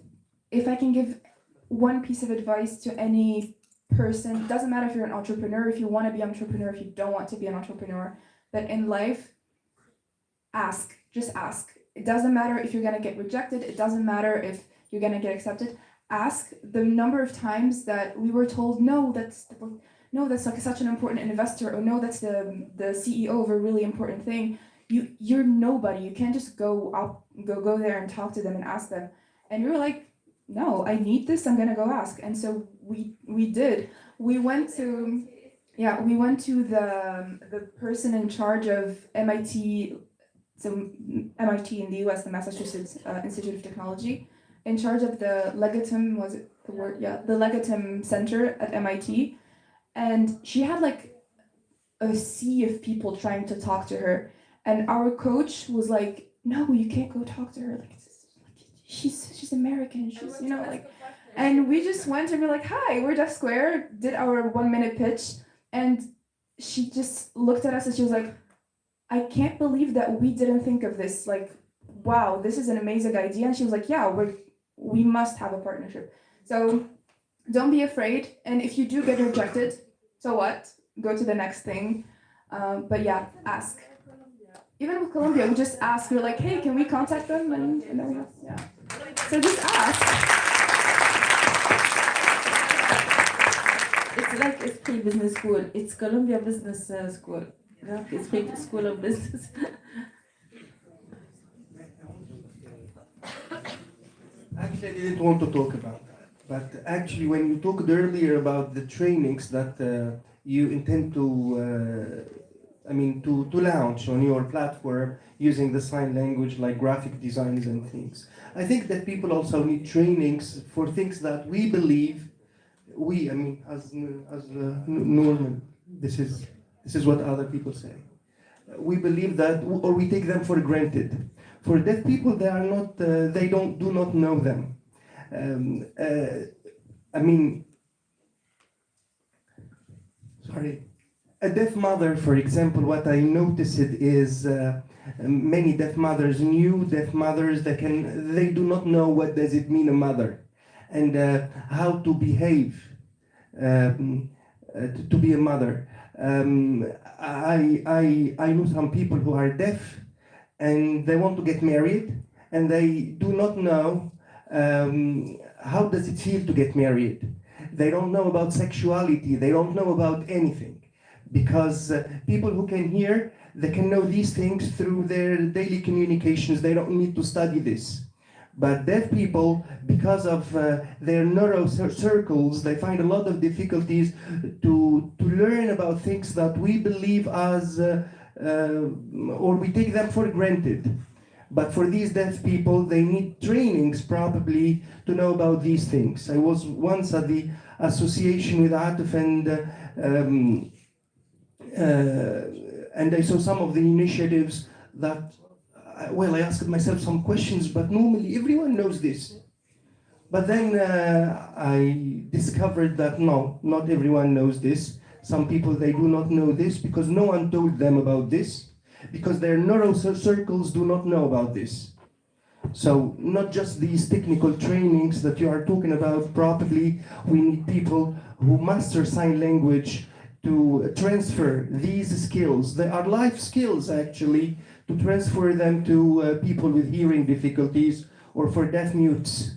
if I can give one piece of advice to any person, doesn't matter if you're an entrepreneur, if you want to be an entrepreneur, if you don't want to be an entrepreneur, but in life, ask, just ask. It doesn't matter if you're going to get rejected, it doesn't matter if you're going to get accepted. Ask. The number of times that we were told, no, that's like such an important investor, or no, that's the CEO of a really important thing. You're nobody. You can't just go there and talk to them and ask them. And we were like, no, I need this, I'm gonna go ask. And so we did. We went to the person in charge of MIT, so MIT in the US, the Massachusetts Institute of Technology, in charge of the Legatum, was it the word? Yeah, the Legatum Center at MIT. And she had like a sea of people trying to talk to her. And our coach was like, no, you can't go talk to her. Like, she's American, she's, you know, like, and we just went and we're like, hi, we're Deaf Square, did our 1-minute pitch, and she just looked at us and she was like, I can't believe that we didn't think of this, like, wow, this is an amazing idea. And she was like, yeah, we must have a partnership. So don't be afraid, and if you do get rejected, so what? Go to the next thing. But yeah, ask. Even with Colombia, we just ask. We're like, hey, can we contact them? And then we have, yeah. So just ask. It's like Esprit Business School. It's Columbia Business School. Yeah, Esprit School of Business. Actually, I didn't want to talk about that. But actually, when you talked earlier about the trainings that you intend to launch on your platform using the sign language, like graphic designs and things. I think that people also need trainings for things that we believe, as Nour, this is what other people say. We believe that, or we take them for granted. For deaf people, they are not, they do not know them. A deaf mother, for example, what I noticed is many deaf mothers, new deaf mothers, they do not know what does it mean a mother, and how to behave to be a mother. I know some people who are deaf, and they want to get married, and they do not know how does it feel to get married. They don't know about sexuality. They don't know about anything. Because people who can hear, they can know these things through their daily communications. They don't need to study this. But deaf people, because of their narrow circles, they find a lot of difficulties to learn about things that we believe as, or we take them for granted. But for these deaf people, they need trainings probably to know about these things. I was once at the association with Atif, and and I saw some of the initiatives that, well, I asked myself some questions, but normally everyone knows this. But then I discovered that no, not everyone knows this. Some people, they do not know this because no one told them about this, because their narrow circles do not know about this. So not just these technical trainings that you are talking about, probably we need people who master sign language to transfer these skills. They are life skills actually, to transfer them to people with hearing difficulties or for deaf mutes.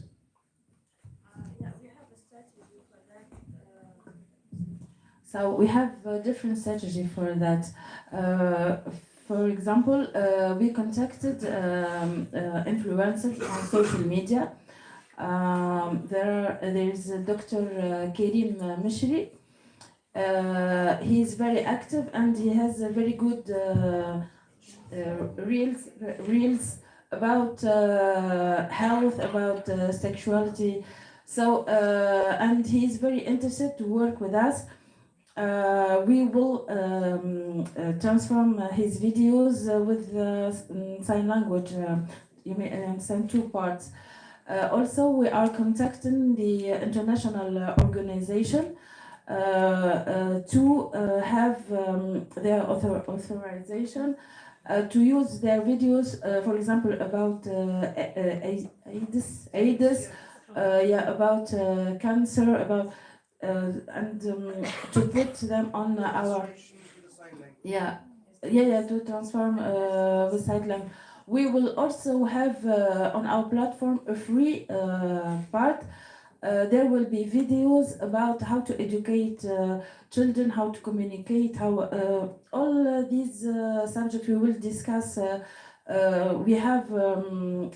So we have a different strategy for that. For example, we contacted influencers on social media. There is Dr. Karim Mishri. He is very active and he has a very good reels about health, about sexuality. So, and he is very interested to work with us. We will transform his videos with sign language. You may understand two parts. Also, we are contacting the international organization to have their authorization to use their videos, for example, about AIDS, about cancer, about and to put them on our to transform the sign language. We will also have on our platform a free part. There will be videos about how to educate children, how to communicate, how all these subjects we will discuss. We have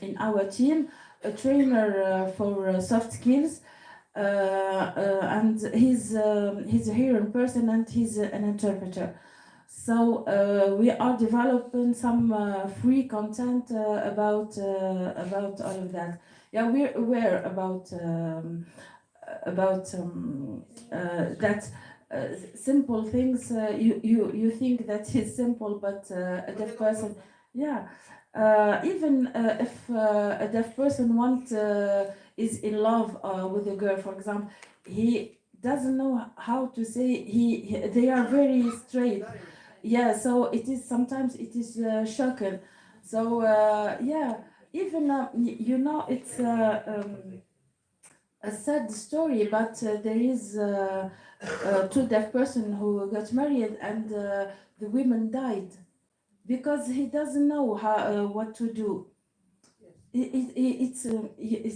in our team a trainer for soft skills. And he's a hearing person and he's an interpreter. So we are developing some free content about all of that. Yeah, we're aware about that simple things. You think that is simple, but a deaf person, even if a deaf person is in love with a girl, for example, he doesn't know how to say they are very straight. Yeah, so it is sometimes it is shocking. So even it's a sad story, but there is two deaf person who got married and the women died because he doesn't know how what to do. It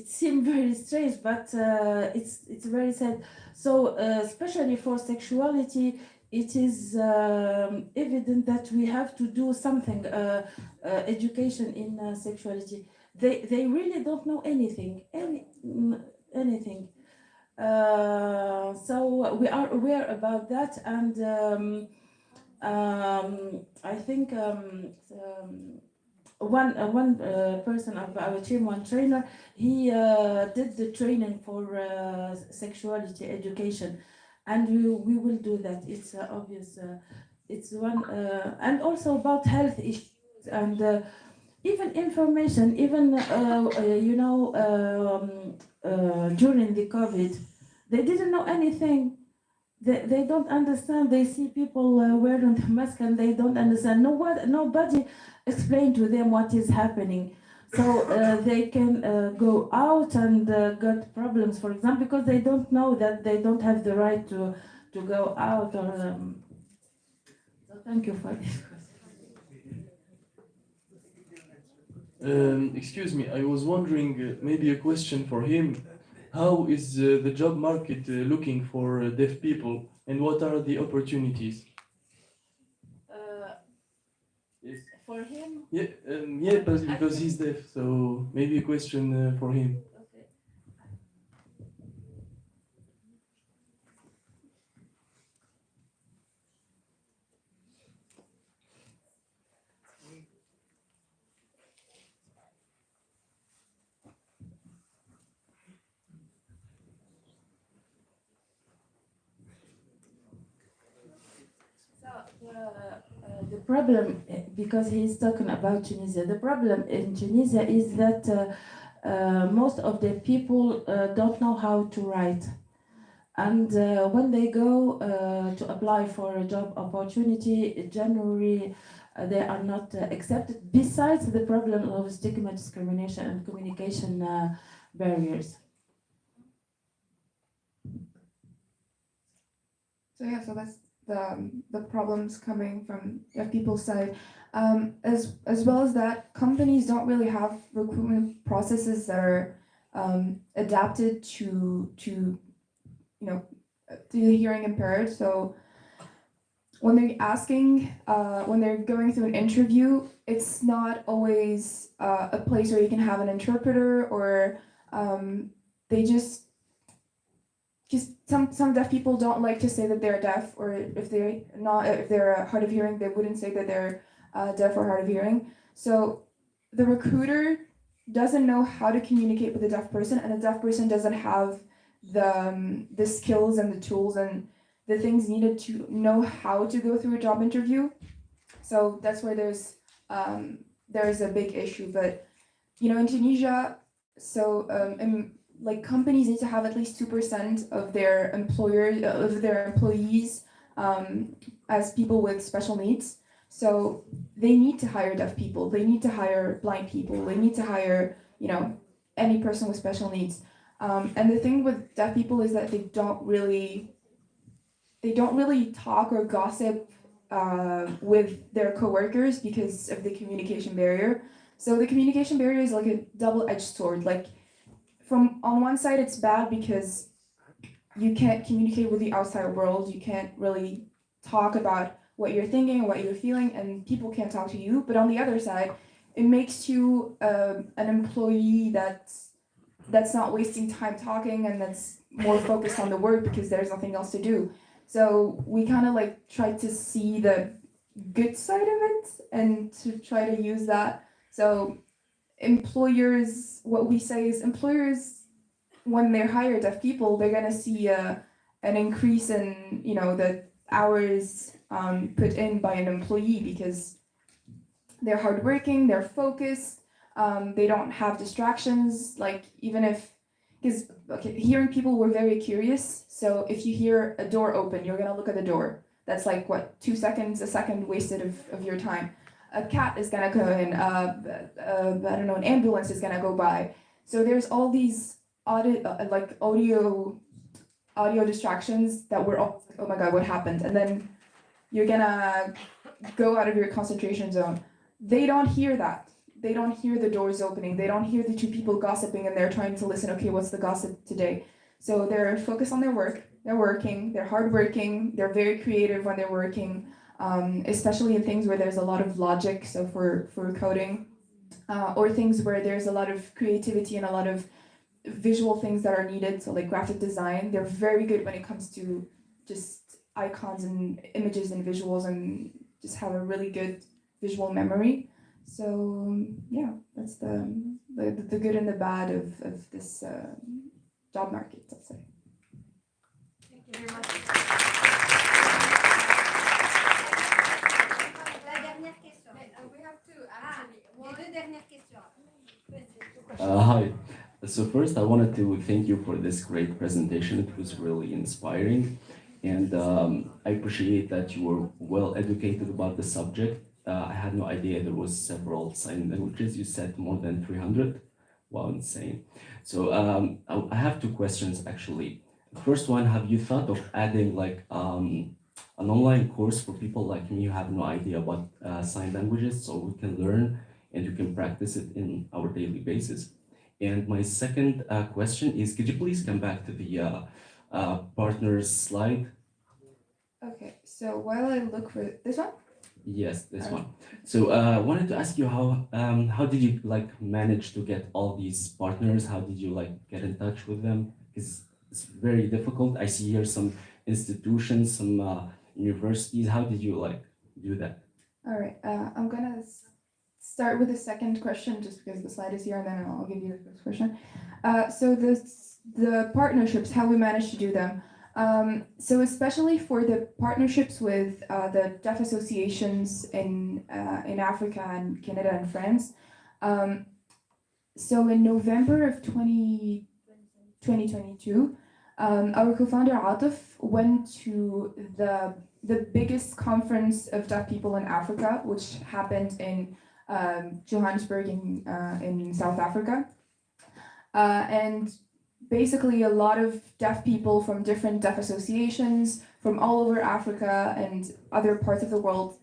seems very strange, but it's very sad. So especially for sexuality, it is evident that we have to do something. Education in sexuality. They really don't know anything. So we are aware about that, and I think. One person of our team, one trainer, he did the training for sexuality education, and we will do that. It's obvious. It's one, and also about health issues and even information. Even during the COVID, they didn't know anything. They don't understand. They see people wearing the mask and they don't understand. Nobody explained to them what is happening. So they can go out and get problems, for example, because they don't know that they don't have the right to go out. Or so thank you for this question. Excuse me, I was wondering, maybe a question for him. How is the job market looking for deaf people, and what are the opportunities? Yes. For him? Yeah, because he's deaf, so maybe a question for him. Okay. The problem, because he's talking about Tunisia, the problem in Tunisia is that most of the people don't know how to write. And when they go to apply for a job opportunity, generally they are not accepted, besides the problem of stigma, discrimination, and communication barriers. So yeah, so that's the problems coming from deaf people's side. As well as that, companies don't really have recruitment processes that are adapted to the hearing impaired. So when they're asking, when they're going through an interview, it's not always a place where you can have an interpreter, or they just some deaf people don't like to say that they're deaf, or if they're hard of hearing, they wouldn't say that they're deaf or hard of hearing. So the recruiter doesn't know how to communicate with a deaf person, and the deaf person doesn't have the skills and the tools and the things needed to know how to go through a job interview. So that's where there's a big issue. But in Tunisia, so like companies need to have at least 2% of their employees as people with special needs. So they need to hire deaf people, they need to hire blind people, they need to hire any person with special needs. And the thing with deaf people is that they don't really talk or gossip with their coworkers because of the communication barrier. So the communication barrier is like a double-edged sword. Like on one side, it's bad because you can't communicate with the outside world. You can't really talk about what you're thinking, what you're feeling, and people can't talk to you. But on the other side, it makes you an employee that's not wasting time talking, and that's more focused on the work because there's nothing else to do. So we kind of like try to see the good side of it and to try to use that. So employers, what we say is employers, when they hire deaf people, they're gonna see an increase in the hours put in by an employee because they're hardworking, they're focused, they don't have distractions. Like hearing people, we're very curious. So if you hear a door open, you're gonna look at the door. That's like 2 seconds, a second wasted of your time. A cat is gonna go in. I don't know, an ambulance is gonna go by. So there's all these audio distractions that we're all like, oh my god, what happened? And then you're gonna go out of your concentration zone. They don't hear that. They don't hear the doors opening. They don't hear the two people gossiping, and they're trying to listen. Okay, what's the gossip today? So they're focused on their work. They're working. They're hardworking. They're very creative when they're working, especially in things where there's a lot of logic. So for coding, or things where there's a lot of creativity and a lot of visual things that are needed. So like graphic design, they're very good when it comes to just icons and images and visuals, and just have a really good visual memory. So yeah, that's the good and the bad of this job market, let's say. Thank you very much. La dernière question. We have to actually. Les deux dernières questions. Hi. So first, I wanted to thank you for this great presentation. It was really inspiring, and I appreciate that you were well educated about the subject. I had no idea there was several sign languages. You said more than 300. Wow, insane. So I have two questions actually. The first one, have you thought of adding like an online course for people like me who have no idea about sign languages, so we can learn and you can practice it in our daily basis? And my second question is, could you please come back to the partners slide? Okay, so while I look for this one? Yes, this one. So I wanted to ask you how did you like manage to get all these partners? How did you like get in touch with them? Because it's very difficult. I see here some institutions, some universities. How did you like do that? All right, I'm gonna start with the second question just because the slide is here, and then I'll give you the first question. So the partnerships, how we managed to do them. So especially for the partnerships with the deaf associations in Africa and Canada and France. So in November of 2022, our co-founder Atif went to the biggest conference of deaf people in Africa, which happened in Johannesburg in South Africa. And basically a lot of deaf people from different deaf associations from all over Africa and other parts of the world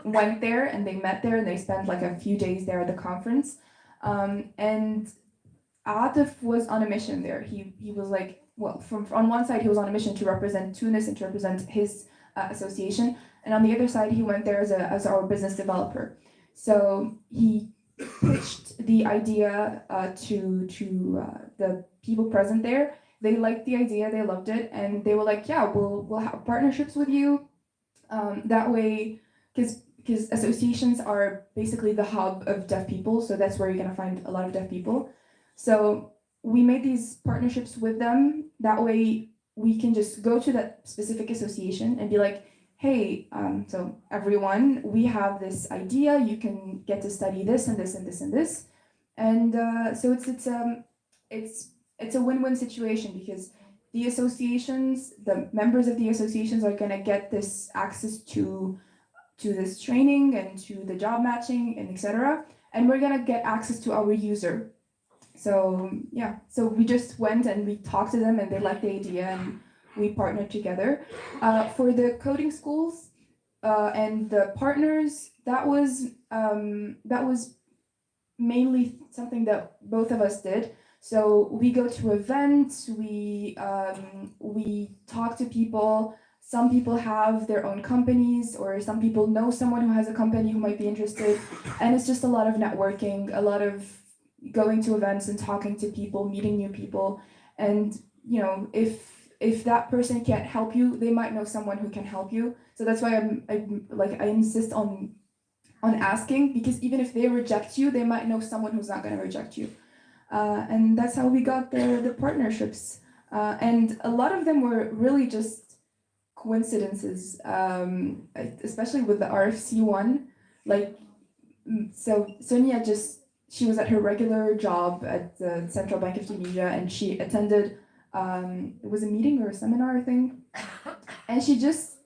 went there, and they met there and they spent like a few days there at the conference. And Atif was on a mission there. He was like, well, on one side he was on a mission to represent Tunis and to represent his association, and on the other side he went there as our business developer. So he pitched the idea to the people present there. They liked the idea, they loved it, and they were like, yeah, we'll have partnerships with you. That way, because associations are basically the hub of deaf people, so that's where you're gonna find a lot of deaf people. So we made these partnerships with them. That way we can just go to that specific association and be like, hey, so everyone, we have this idea, you can get to study this and this and this and this. And so it's a win-win situation, because the associations, the members of the associations are gonna get this access to this training and to the job matching and etc. And we're gonna get access to our user. So yeah, so we just went and we talked to them and they liked the idea and we partnered together. For the coding schools and the partners, that was mainly something that both of us did. So we go to events, we talk to people. Some people have their own companies, or some people know someone who has a company who might be interested. And it's just a lot of networking, a lot of going to events and talking to people, meeting new people. And you know, if that person can't help you, they might know someone who can help you. So that's why I insist on asking, because even if they reject you, they might know someone who's not going to reject you. And that's how we got the partnerships. And a lot of them were really just coincidences, especially with the RFC one. Like, so Sonia she was at her regular job at the Central Bank of Tunisia, and she attended, it was a meeting or a seminar, I think. And she just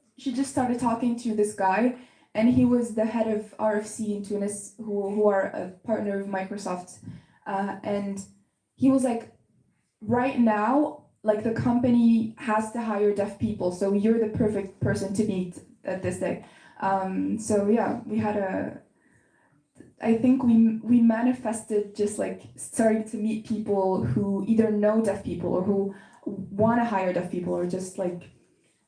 started talking to this guy, and he was the head of RFC in Tunis, who are a partner of Microsoft. And he was like, right now, like the company has to hire deaf people, so you're the perfect person to meet at this day. So yeah, I think we manifested just like starting to meet people who either know deaf people or who want to hire deaf people, or just like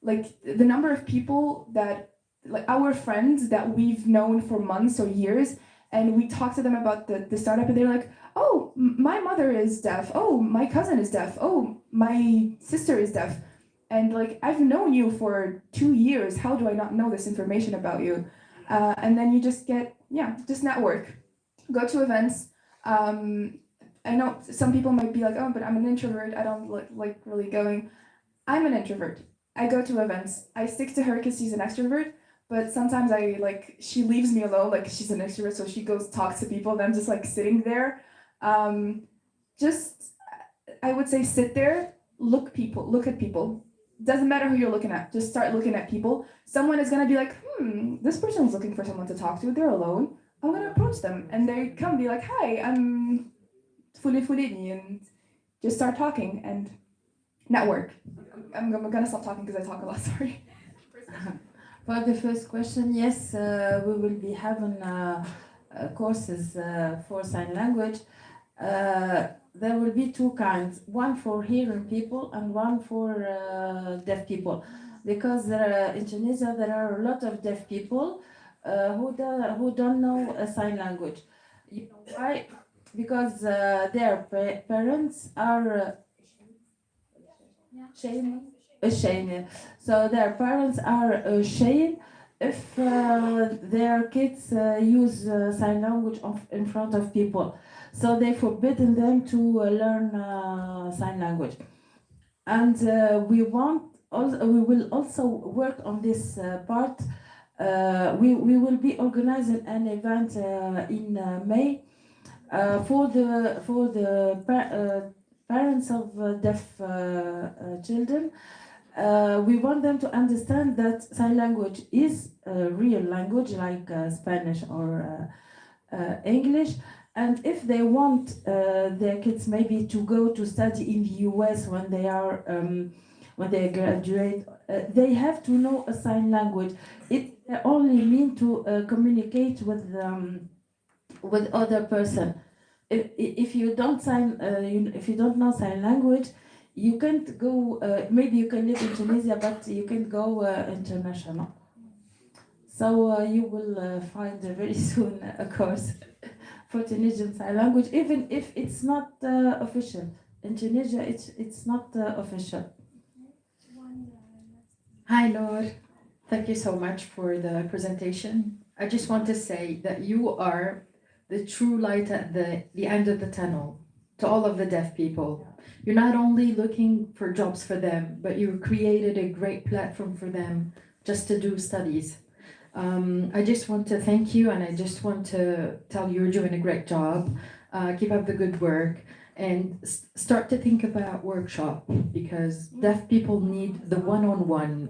the number of people that, like our friends that we've known for months or years, and we talk to them about the startup, and they're like, oh, my mother is deaf, oh, my cousin is deaf, oh, my sister is deaf, and like, I've known you for 2 years, how do I not know this information about you? And then you just get, just network, go to events. I know some people might be like, oh, but I'm an introvert, I don't like really going. I'm an introvert. I go to events. I stick to her because she's an extrovert, but sometimes she leaves me alone, like she's an extrovert, so she goes talks to people, and I'm just like sitting there. I would say sit there, look at people. Doesn't matter who you're looking at, just start looking at people. Someone is gonna be like, this person's looking for someone to talk to, they're alone, I'm gonna approach them. And they come be like, hi, I'm Fulini, and just start talking and network. I'm gonna stop talking because I talk a lot, sorry. For the first question, yes, we will be having courses for sign language. There will be two kinds, one for hearing people and one for deaf people, because in Tunisia there are a lot of deaf people who don't know a sign language. You know why? Because their parents are ashamed. So their parents are ashamed if their kids use sign language in front of people. So they forbidden them to learn sign language. And we want we will also work on this part. We will be organizing an event in May for the parents of deaf children. We want them to understand that sign language is a real language like Spanish or English. And if they want their kids maybe to go to study in the US when they graduate, they have to know a sign language. It only mean to communicate with other person. If you don't know sign language, you can't go. Maybe you can live in Tunisia, but you can't go international. So you will find very soon a course for Tunisian Sign Language, even if it's not official. In Tunisia, it's not official. Hi, Nour. Thank you so much for the presentation. I just want to say that you are the true light at the end of the tunnel to all of the deaf people. You're not only looking for jobs for them, but you created a great platform for them just to do studies. I just want to thank you, and I just want to tell you you're doing a great job. Keep up the good work, and start to think about workshop, because deaf people need the one-on-one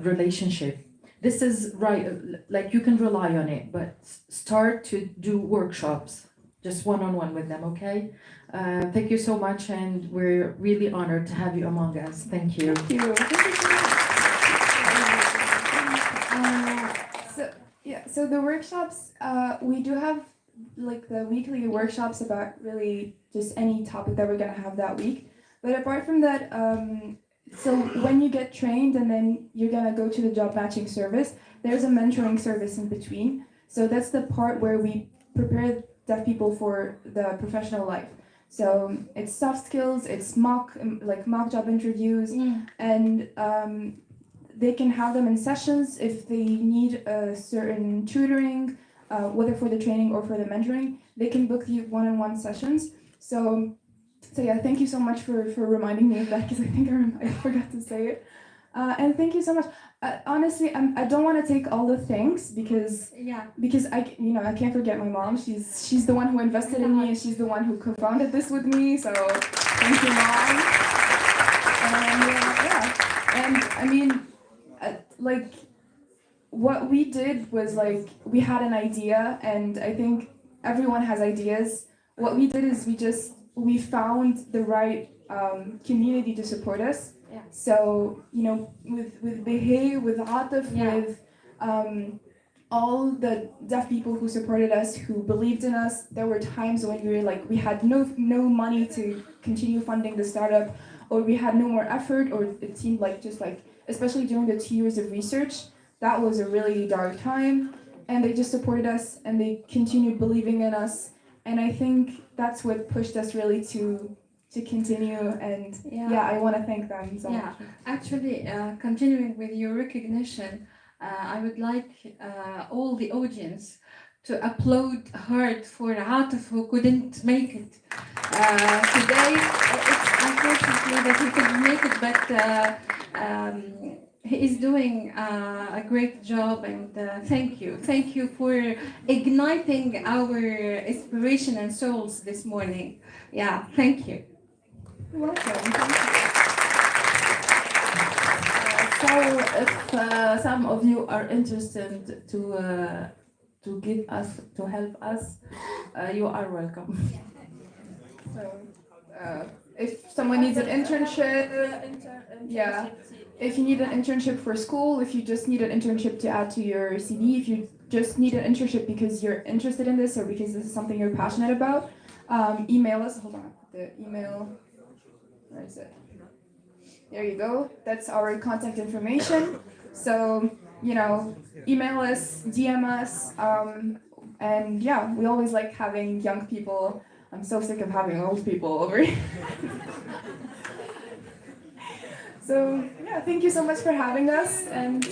relationship. This is right, like you can rely on it, but start to do workshops, just one-on-one with them, okay? Thank you so much, and we're really honored to have you among us. Thank you. Thank you. So the workshops, we do have like the weekly workshops about really just any topic that we're gonna have that week. But apart from that, so when you get trained and then you're gonna go to the job matching service, there's a mentoring service in between. So that's the part where we prepare deaf people for the professional life. So it's soft skills, it's mock job interviews, and they can have them in sessions if they need a certain tutoring, whether for the training or for the mentoring. They can book the one-on-one sessions. So yeah, thank you so much for reminding me of that, because I think I forgot to say it. And thank you so much. Honestly, I don't want to take all the thanks because I can't forget my mom. She's the one who invested in me, and she's the one who co-founded this with me. So thank you, Mom. And I mean, like what we did was like we had an idea, and I think everyone has ideas. What we did is we found the right community to support us. Yeah. So, with Behe, with Atif, with all the deaf people who supported us, who believed in us. There were times when we had no money to continue funding the startup, or we had no more effort, or it seemed like especially during the 2 years of research, that was a really dark time. And they just supported us, and they continued believing in us. And I think that's what pushed us really to continue, and I want to thank them so much. Actually, continuing with your recognition, I would like all the audience to applaud hard for Atif, who couldn't make it today. It's unfortunately that he couldn't make it, but he is doing a great job, and thank you for igniting our inspiration and souls this morning. Thank you. You're welcome. So if some of you are interested to help us, you are welcome. So if someone needs an internship, if you need an internship for school, if you just need an internship to add to your CV, if you just need an internship because you're interested in this or because this is something you're passionate about, email us. Hold on, the email. Where is it? There you go. That's our contact information. So, email us, DM us, and we always like having young people. I'm so sick of having old people over here. So, thank you so much for having us, and